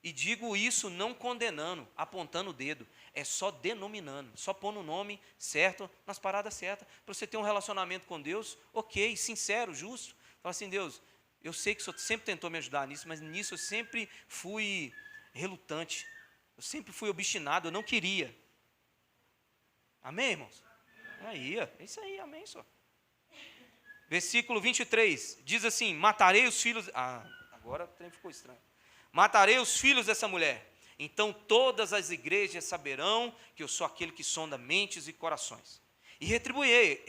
E digo isso não condenando, apontando o dedo, é só denominando, só pondo o nome certo nas paradas certas, para você ter um relacionamento com Deus, ok, sincero, justo. Fala assim, Deus, eu sei que o Senhor sempre tentou me ajudar nisso, mas nisso eu sempre fui relutante, eu sempre fui obstinado, eu não queria. Amém, irmãos? Aí, é isso aí, amém só. Versículo 23, diz assim, matarei os filhos... agora o trem ficou estranho. Matarei os filhos dessa mulher, então todas as igrejas saberão que eu sou aquele que sonda mentes e corações. E retribuirei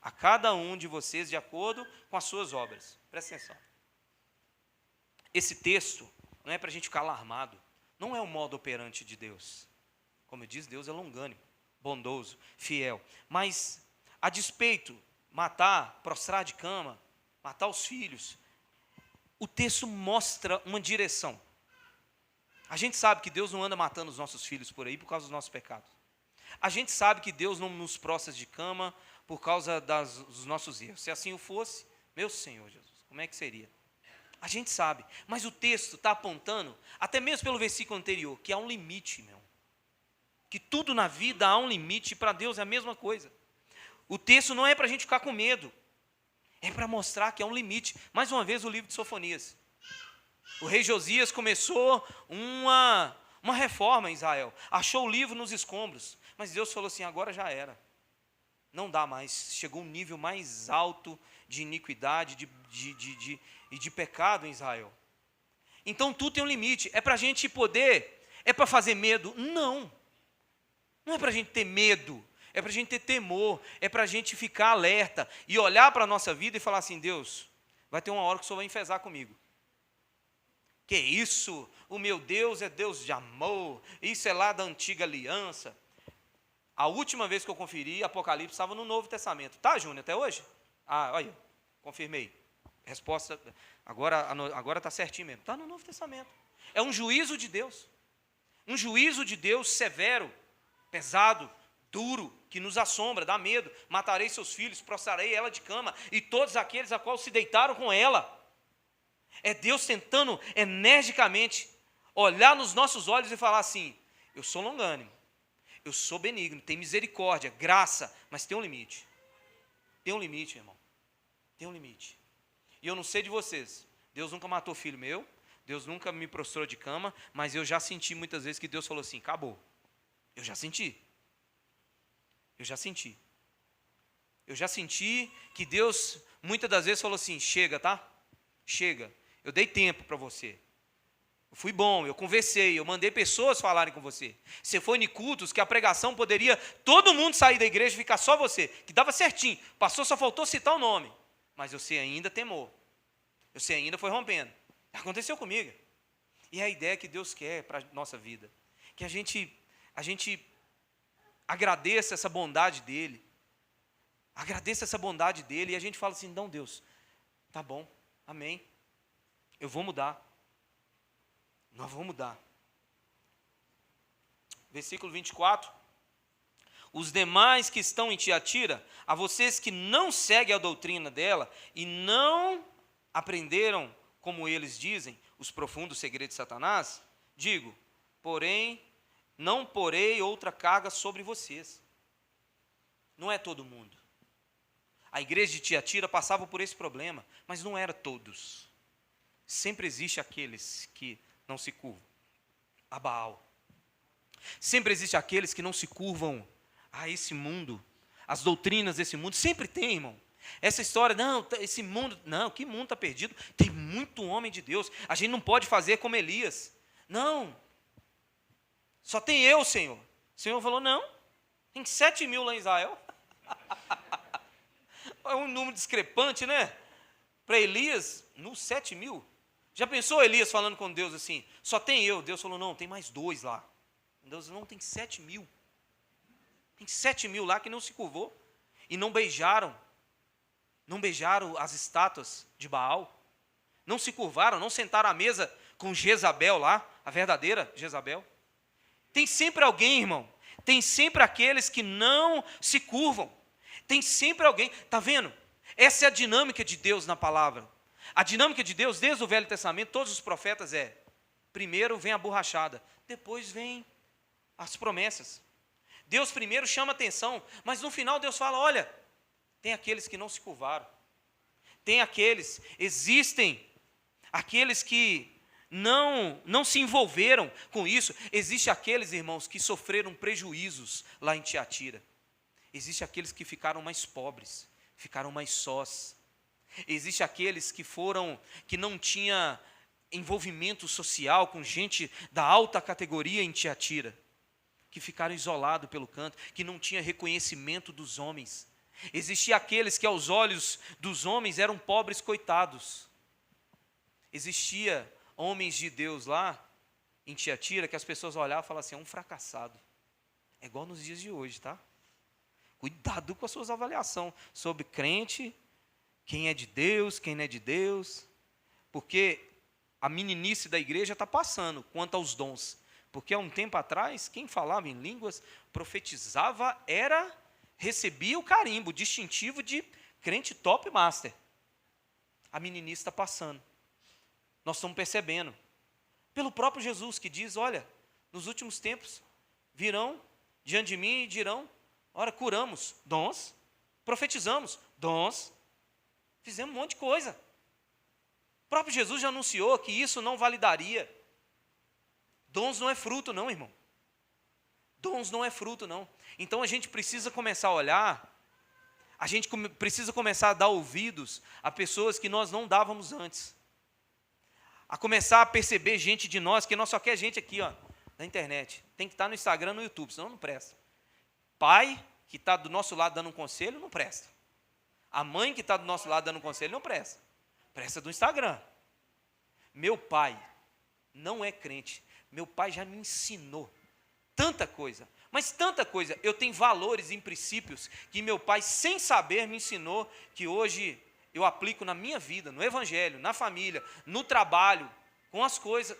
a cada um de vocês de acordo com as suas obras. Presta atenção. Esse texto não é para a gente ficar alarmado, não é o modo operante de Deus. Como eu disse, Deus é longânimo, bondoso, fiel. Mas, a despeito, matar, prostrar de cama, matar os filhos... O texto mostra uma direção. A gente sabe que Deus não anda matando os nossos filhos por aí por causa dos nossos pecados. A gente sabe que Deus não nos prostra de cama por causa dos nossos erros. Se assim o fosse, meu Senhor Jesus, como é que seria? A gente sabe, mas o texto está apontando, até mesmo pelo versículo anterior, que há um limite, meu. Que tudo na vida há um limite, e para Deus é a mesma coisa. O texto não é para a gente ficar com medo. É para mostrar que há um limite. Mais uma vez o livro de Sofonias. O rei Josias começou uma reforma em Israel. Achou o livro nos escombros. Mas Deus falou assim, agora já era. Não dá mais. Chegou um nível mais alto de iniquidade e de pecado em Israel. Então tudo tem um limite. É para a gente poder... É para fazer medo? Não. Não é para a gente ter medo. É para a gente ter temor, é para a gente ficar alerta e olhar para a nossa vida e falar assim, Deus, vai ter uma hora que o Senhor vai enfesar comigo. Que isso? O meu Deus é Deus de amor, isso é lá da antiga aliança. A última vez que eu conferi, Apocalipse estava no Novo Testamento. Tá, Júnior, até hoje? Olha, confirmei. Resposta, agora está certinho mesmo. Está no Novo Testamento. É um juízo de Deus. Um juízo de Deus severo, pesado, duro, que nos assombra, dá medo. Matarei seus filhos, prostrarei ela de cama, e todos aqueles a qual se deitaram com ela. É Deus tentando energicamente olhar nos nossos olhos e falar assim, eu sou longânimo, eu sou benigno, tem misericórdia, graça, mas tem um limite. Tem um limite, irmão. Tem um limite. E eu não sei de vocês, Deus nunca matou filho meu, Deus nunca me prostrou de cama, mas eu já senti muitas vezes que Deus falou assim, acabou. Eu já senti. Eu já senti. Eu já senti que Deus, muitas das vezes, falou assim, chega, tá? Chega. Eu dei tempo para você. Eu fui bom, eu conversei, eu mandei pessoas falarem com você. Você foi em cultos que a pregação poderia todo mundo sair da igreja e ficar só você, que dava certinho. Passou, só faltou citar o nome. Mas você ainda temou. Você ainda foi rompendo. Aconteceu comigo. E é a ideia que Deus quer para a nossa vida. Que a gente agradeça essa bondade dEle. Agradeça essa bondade dEle. E a gente fala assim, não, Deus, tá bom, amém. Eu vou mudar. Nós vamos mudar. Versículo 24. Os demais que estão em Tiatira, a vocês que não seguem a doutrina dela e não aprenderam, como eles dizem, os profundos segredos de Satanás, digo, porém, não porei outra carga sobre vocês. Não é todo mundo. A igreja de Tiatira passava por esse problema, mas não era todos. Sempre existe aqueles que não se curvam a Baal. Sempre existe aqueles que não se curvam a esse mundo, as doutrinas desse mundo. Sempre tem, irmão. Essa história, não, esse mundo, não, que mundo está perdido? Tem muito homem de Deus. A gente não pode fazer como Elias. Não. Só tem eu, Senhor. O Senhor falou, não. Tem 7.000 lá em Israel. É um número discrepante, né? Para Elias, no 7.000. Já pensou Elias falando com Deus assim, só tem eu? Deus falou, não, tem mais 2 lá. Deus falou, não, tem 7.000. Tem 7.000 lá que não se curvou. E não beijaram as estátuas de Baal. Não se curvaram, não sentaram à mesa com Jezabel lá, a verdadeira Jezabel. Tem sempre alguém, irmão. Tem sempre aqueles que não se curvam. Tem sempre alguém. Está vendo? Essa é a dinâmica de Deus na palavra. A dinâmica de Deus, desde o Velho Testamento, todos os profetas primeiro vem a borrachada, depois vem as promessas. Deus primeiro chama atenção, mas no final Deus fala, olha, tem aqueles que não se curvaram. Existem aqueles que não se envolveram com isso. Existem aqueles, irmãos, que sofreram prejuízos lá em Tiatira. Existem aqueles que ficaram mais pobres, ficaram mais sós. Existem aqueles que não tinha envolvimento social com gente da alta categoria em Tiatira, que ficaram isolados pelo canto, que não tinha reconhecimento dos homens. Existiam aqueles que aos olhos dos homens eram pobres coitados. Existia homens de Deus lá em Tiatira que as pessoas olhavam e falavam assim, é um fracassado. É igual nos dias de hoje, tá? Cuidado com as suas avaliações sobre crente, quem é de Deus, quem não é de Deus, porque a meninice da igreja está passando quanto aos dons, porque há um tempo atrás, quem falava em línguas, profetizava, recebia o carimbo, o distintivo de crente top master. A meninice está passando, nós estamos percebendo, pelo próprio Jesus que diz, olha, nos últimos tempos, virão diante de mim e dirão, ora, curamos, dons, profetizamos, dons, fizemos um monte de coisa. O próprio Jesus já anunciou que isso não validaria. Dons não é fruto não, irmão. Dons não é fruto não. Então a gente precisa começar a olhar, a gente precisa começar a dar ouvidos a pessoas que nós não dávamos antes. A começar a perceber gente de nós, que nós só quer gente aqui, ó, na internet. Tem que estar no Instagram, no YouTube, senão não presta. Pai que está do nosso lado dando um conselho, não presta. A mãe que está do nosso lado dando um conselho, não presta. Presta do Instagram. Meu pai não é crente. Meu pai já me ensinou tanta coisa. Mas tanta coisa. Eu tenho valores e princípios que meu pai, sem saber, me ensinou, que hoje eu aplico na minha vida, no evangelho, na família, no trabalho, com as coisas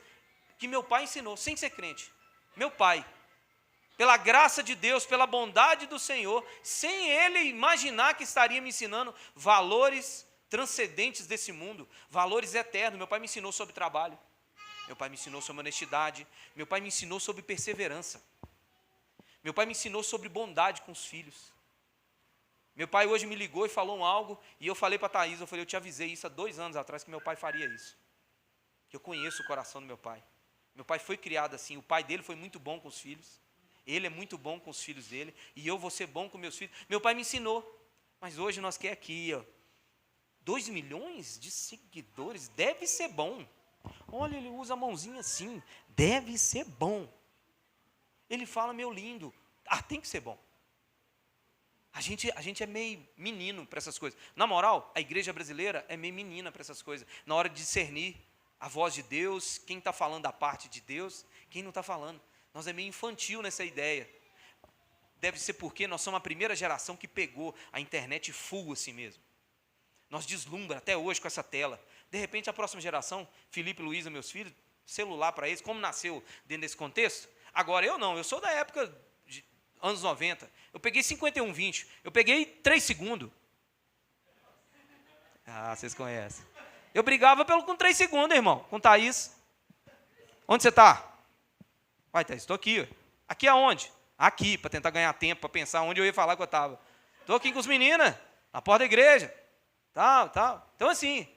que meu pai ensinou, sem ser crente. Meu pai, pela graça de Deus, pela bondade do Senhor, sem ele imaginar que estaria me ensinando valores transcendentes desse mundo, valores eternos. Meu pai me ensinou sobre trabalho, meu pai me ensinou sobre honestidade, meu pai me ensinou sobre perseverança, meu pai me ensinou sobre bondade com os filhos. Meu pai hoje me ligou e falou algo, e eu falei para a Thaís, eu te avisei isso há 2 anos atrás, que meu pai faria isso. que eu conheço o coração do meu pai. Meu pai foi criado assim, o pai dele foi muito bom com os filhos, ele é muito bom com os filhos dele, e eu vou ser bom com meus filhos. Meu pai me ensinou, mas hoje nós queremos aqui, ó, 2 milhões de seguidores, deve ser bom. Olha, ele usa a mãozinha assim, deve ser bom. Ele fala, meu lindo, tem que ser bom. A gente é meio menino para essas coisas. Na moral, a igreja brasileira é meio menina para essas coisas. Na hora de discernir a voz de Deus, quem está falando da parte de Deus, quem não está falando. Nós é meio infantil nessa ideia. Deve ser porque nós somos a primeira geração que pegou a internet full assim mesmo. Nós deslumbra até hoje com essa tela. De repente, a próxima geração, Felipe e Luísa, meus filhos, celular para eles, como nasceu dentro desse contexto? Agora, eu não, eu sou da época de anos 90. Eu peguei 5120, eu peguei 3 segundos. Vocês conhecem. Eu brigava com 3 segundos, irmão, com Thaís. Onde você está? Vai, Thaís, estou aqui. Aqui aonde? Aqui, para tentar ganhar tempo, para pensar onde eu ia falar que eu estava. Estou aqui com os meninos, na porta da igreja. Tal. Então, assim,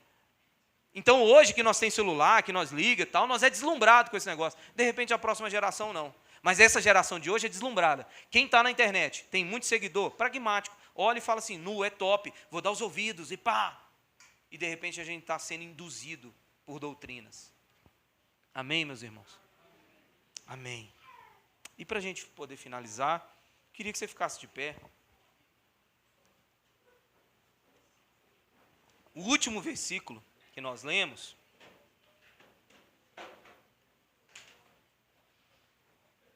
então hoje que nós temos celular, que nós liga e tal, nós é deslumbrado com esse negócio. De repente, a próxima geração não. Mas essa geração de hoje é deslumbrada. Quem está na internet, tem muito seguidor, pragmático, olha e fala assim, nu, é top, vou dar os ouvidos e pá. E de repente a gente está sendo induzido por doutrinas. Amém, meus irmãos? Amém. E para a gente poder finalizar, queria que você ficasse de pé. O último versículo que nós lemos,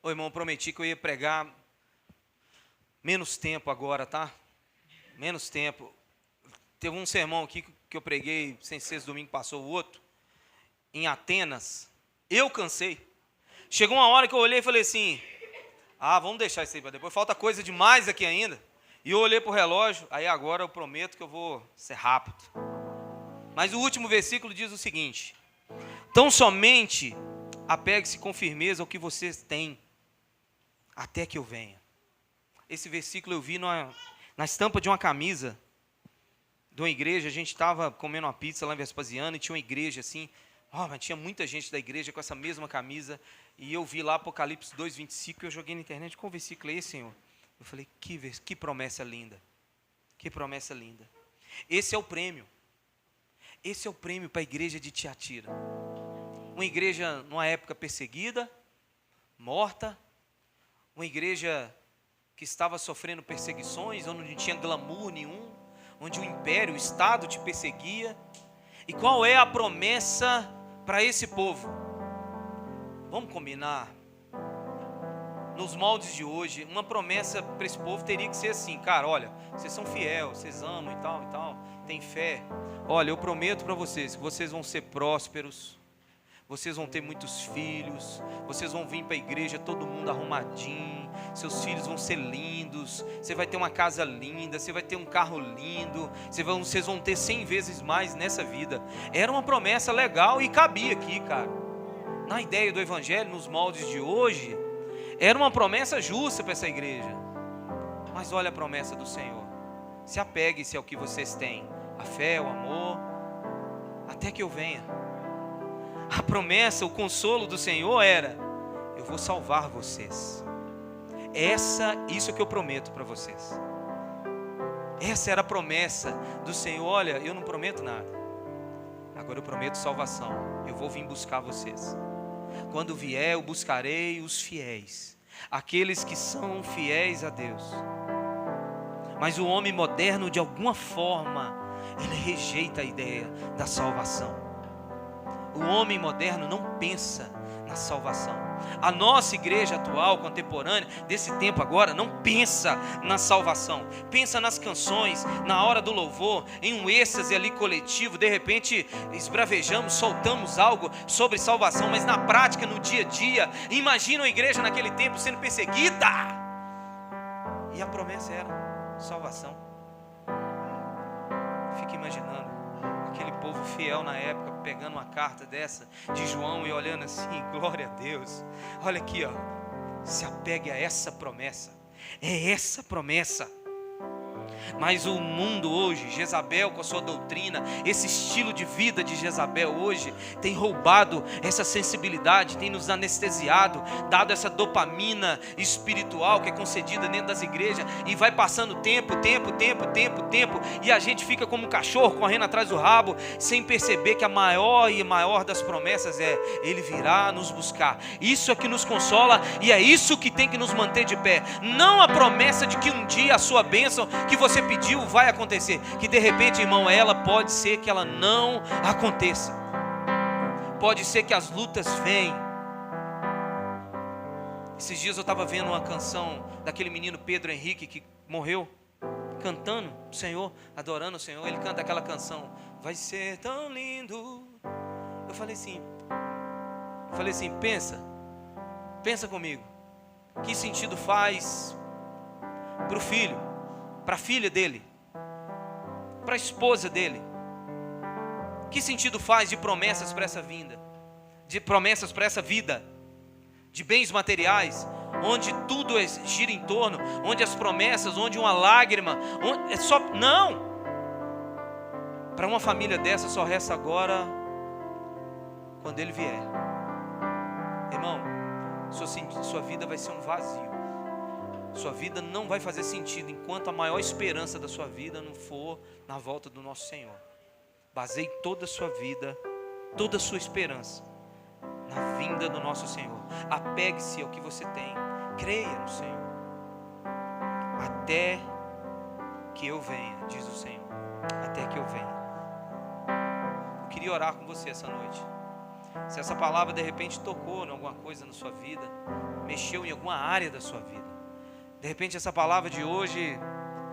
ô irmão, eu prometi que eu ia pregar menos tempo agora, tá? Menos tempo. Teve um sermão aqui que eu preguei, sem ser esse domingo, passou o outro, em Atenas. Eu cansei. Chegou uma hora que eu olhei e falei assim, vamos deixar isso aí para depois, falta coisa demais aqui ainda. E eu olhei para o relógio, aí agora eu prometo que eu vou ser rápido. Mas o último versículo diz o seguinte, tão somente apegue-se com firmeza ao que vocês têm, até que eu venha. Esse versículo eu vi na estampa de uma camisa de uma igreja. A gente estava comendo uma pizza lá em Vespasiano e tinha uma igreja assim, mas tinha muita gente da igreja com essa mesma camisa, e eu vi lá Apocalipse 2:25, e eu joguei na internet, qual versículo é esse, Senhor? Eu falei, que promessa linda, que promessa linda. Esse é o prêmio para a igreja de Tiatira, uma igreja numa época perseguida, morta, uma igreja que estava sofrendo perseguições, onde não tinha glamour nenhum, onde o império, o Estado te perseguia. E qual é a promessa para esse povo? Vamos combinar? Nos moldes de hoje, uma promessa para esse povo teria que ser assim, cara, olha, vocês são fiéis, vocês amam e tal, tem fé. Olha, eu prometo para vocês que vocês vão ser prósperos, vocês vão ter muitos filhos, vocês vão vir para a igreja todo mundo arrumadinho, seus filhos vão ser lindos, você vai ter uma casa linda, você vai ter um carro lindo, vocês vão ter 100 vezes mais nessa vida. Era uma promessa legal e cabia aqui, cara. Na ideia do evangelho, nos moldes de hoje, era uma promessa justa para essa igreja. Mas olha a promessa do Senhor, se apegue-se ao que vocês têm, a fé, o amor, até que eu venha. A promessa, o consolo do Senhor era, eu vou salvar vocês. Isso que eu prometo para vocês. Essa era a promessa do Senhor. Olha, eu não prometo nada, agora eu prometo salvação. Eu vou vir buscar vocês. Quando vier, eu buscarei os fiéis, aqueles que são fiéis a Deus. Mas o homem moderno, de alguma forma, ele rejeita a ideia da salvação. O homem moderno não pensa na salvação. A nossa igreja atual, contemporânea, desse tempo agora, não pensa na salvação. Pensa nas canções, na hora do louvor, em um êxtase ali coletivo. De repente esbravejamos, soltamos algo sobre salvação, mas na prática, no dia a dia, imagina a igreja naquele tempo sendo perseguida, e a promessa era salvação. Fica imaginando aquele povo fiel na época, pegando uma carta dessa de João e olhando assim, glória a Deus, olha aqui, se apegue a essa promessa, é essa promessa. Mas o mundo hoje, Jezabel com a sua doutrina, esse estilo de vida de Jezabel hoje, tem roubado essa sensibilidade, tem nos anestesiado, dado essa dopamina espiritual que é concedida dentro das igrejas, e vai passando tempo, e a gente fica como um cachorro correndo atrás do rabo, sem perceber que a maior das promessas é: Ele virá nos buscar. Isso é que nos consola, e é isso que tem que nos manter de pé. Não a promessa de que um dia a sua bênção que você pediu vai acontecer, que de repente, irmão, ela pode ser que ela não aconteça. Pode ser que as lutas venham. Esses dias eu estava vendo uma canção daquele menino Pedro Henrique que morreu, cantando o Senhor, adorando o Senhor. Ele canta aquela canção: vai ser tão lindo. Eu falei assim, pensa comigo, que sentido faz para o filho, para a filha dele, para a esposa dele? Que sentido faz de promessas para essa vinda, de promessas para essa vida, de bens materiais, onde tudo gira em torno, onde as promessas, onde uma lágrima, onde é só, não, para uma família dessa só resta agora, quando Ele vier. Irmão, sua vida vai ser um vazio, sua vida não vai fazer sentido enquanto a maior esperança da sua vida não for na volta do nosso Senhor. Baseie toda a sua vida, toda a sua esperança na vinda do nosso Senhor. Apegue-se ao que você tem, creia no Senhor, até que eu venha, diz o Senhor, até que eu venha. Eu queria orar com você essa noite. Se essa palavra de repente tocou em alguma coisa na sua vida, mexeu em alguma área da sua vida, de repente essa palavra de hoje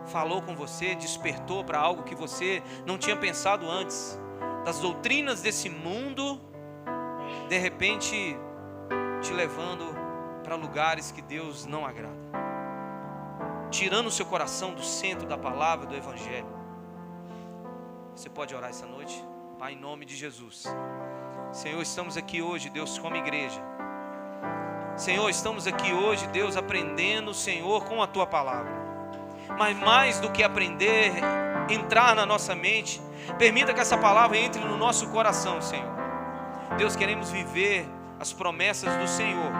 falou com você, despertou para algo que você não tinha pensado antes, das doutrinas desse mundo, de repente te levando para lugares que Deus não agrada, tirando o seu coração do centro da palavra, do Evangelho. Você pode orar essa noite? Pai, em nome de Jesus. Senhor, estamos aqui hoje, Deus, como igreja. Senhor, estamos aqui hoje, Deus, aprendendo, Senhor, com a Tua palavra. Mas mais do que aprender, entrar na nossa mente, permita que essa palavra entre no nosso coração, Senhor. Deus, queremos viver as promessas do Senhor.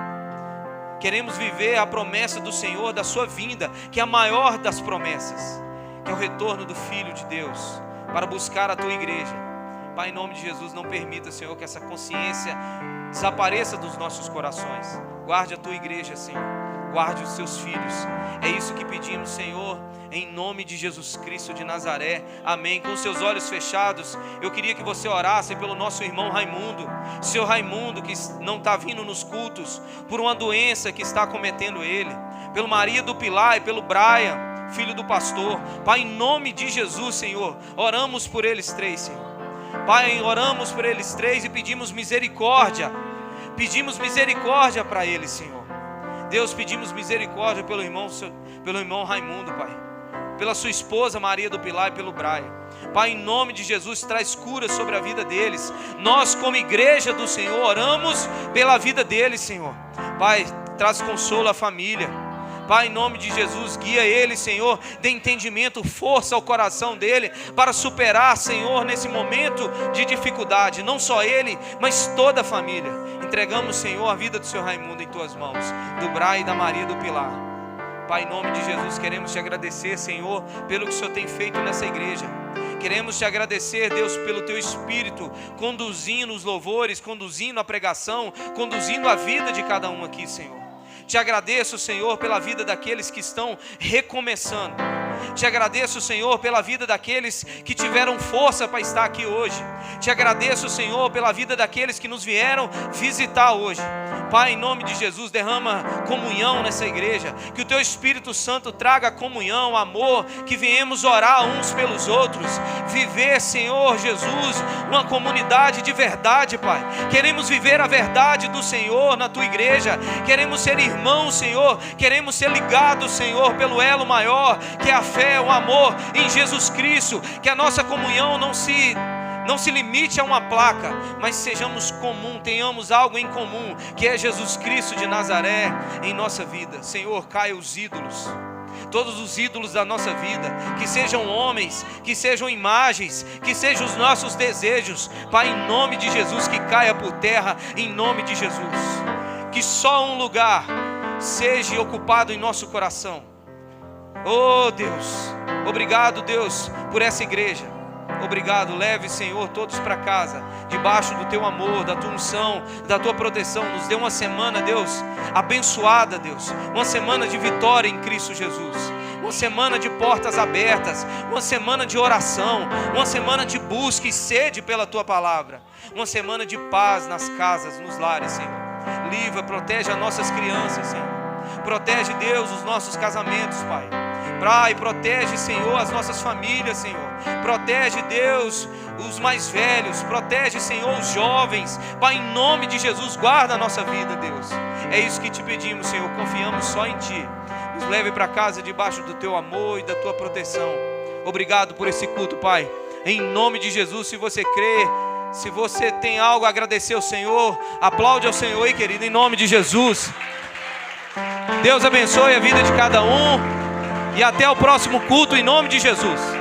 Queremos viver a promessa do Senhor, da sua vinda, que é a maior das promessas, que é o retorno do Filho de Deus, para buscar a Tua igreja. Pai, em nome de Jesus, não permita, Senhor, que essa consciência desapareça dos nossos corações. Guarde a Tua igreja, Senhor. Guarde os Seus filhos. É isso que pedimos, Senhor, em nome de Jesus Cristo de Nazaré. Amém. Com seus olhos fechados, eu queria que você orasse pelo nosso irmão Raimundo. Seu Raimundo, que não está vindo nos cultos, por uma doença que está acometendo ele. Pelo Maria do Pilar e pelo Brian, filho do pastor. Pai, em nome de Jesus, Senhor, oramos por eles três, Senhor. Pai, oramos por eles três e pedimos misericórdia. Pedimos misericórdia para eles, Senhor. Deus, pedimos misericórdia pelo irmão Raimundo, Pai. Pela sua esposa Maria do Pilar e pelo Brian. Pai, em nome de Jesus, traz cura sobre a vida deles. Nós, como igreja do Senhor, oramos pela vida deles, Senhor. Pai, traz consolo à família. Pai, em nome de Jesus, guia ele, Senhor, dê entendimento, força ao coração dele, para superar, Senhor, nesse momento de dificuldade, não só ele, mas toda a família. Entregamos, Senhor, a vida do Senhor Raimundo em Tuas mãos, do Brian e da Maria do Pilar. Pai, em nome de Jesus, queremos Te agradecer, Senhor, pelo que o Senhor tem feito nessa igreja. Queremos Te agradecer, Deus, pelo Teu Espírito, conduzindo os louvores, conduzindo a pregação, conduzindo a vida de cada um aqui, Senhor. Te agradeço, Senhor, pela vida daqueles que estão recomeçando. Te agradeço, Senhor, pela vida daqueles que tiveram força para estar aqui hoje. Te agradeço, Senhor, pela vida daqueles que nos vieram visitar hoje. Pai, em nome de Jesus, derrama comunhão nessa igreja. Que o Teu Espírito Santo traga comunhão, amor, que viemos orar uns pelos outros. Viver, Senhor Jesus, uma comunidade de verdade, Pai. Queremos viver a verdade do Senhor na Tua igreja. Queremos ser irmãos, Senhor. Queremos ser ligados, Senhor, pelo elo maior, que é a fé, o amor em Jesus Cristo. Que a nossa comunhão não se limite a uma placa, mas sejamos comum, tenhamos algo em comum, que é Jesus Cristo de Nazaré em nossa vida. Senhor, caia os ídolos. todos os ídolos da nossa vida, que sejam homens, que sejam imagens, que sejam os nossos desejos, Pai, em nome de Jesus, que caia por terra, em nome de Jesus. Que só um lugar seja ocupado em nosso coração. Oh Deus, obrigado Deus por essa igreja. Obrigado, leve Senhor todos para casa, debaixo do teu amor, da tua unção, da tua proteção. Nos dê uma semana, Deus, abençoada, Deus, uma semana de vitória em Cristo Jesus, uma semana de portas abertas, uma semana de oração, uma semana de busca e sede pela tua palavra, uma semana de paz nas casas, nos lares, Senhor. Livra, protege as nossas crianças, Senhor. Protege, Deus, os nossos casamentos, Pai. Pai, protege, Senhor, as nossas famílias, Senhor. Protege, Deus, os mais velhos. Protege, Senhor, os jovens. Pai, em nome de Jesus, guarda a nossa vida, Deus. É isso que te pedimos, Senhor. Confiamos só em Ti. Nos leve para casa debaixo do Teu amor e da Tua proteção. Obrigado por esse culto, Pai. Em nome de Jesus, se você crê, se você tem algo a agradecer ao Senhor, aplaude ao Senhor aí, querido, em nome de Jesus. Deus abençoe a vida de cada um. E até o próximo culto, em nome de Jesus.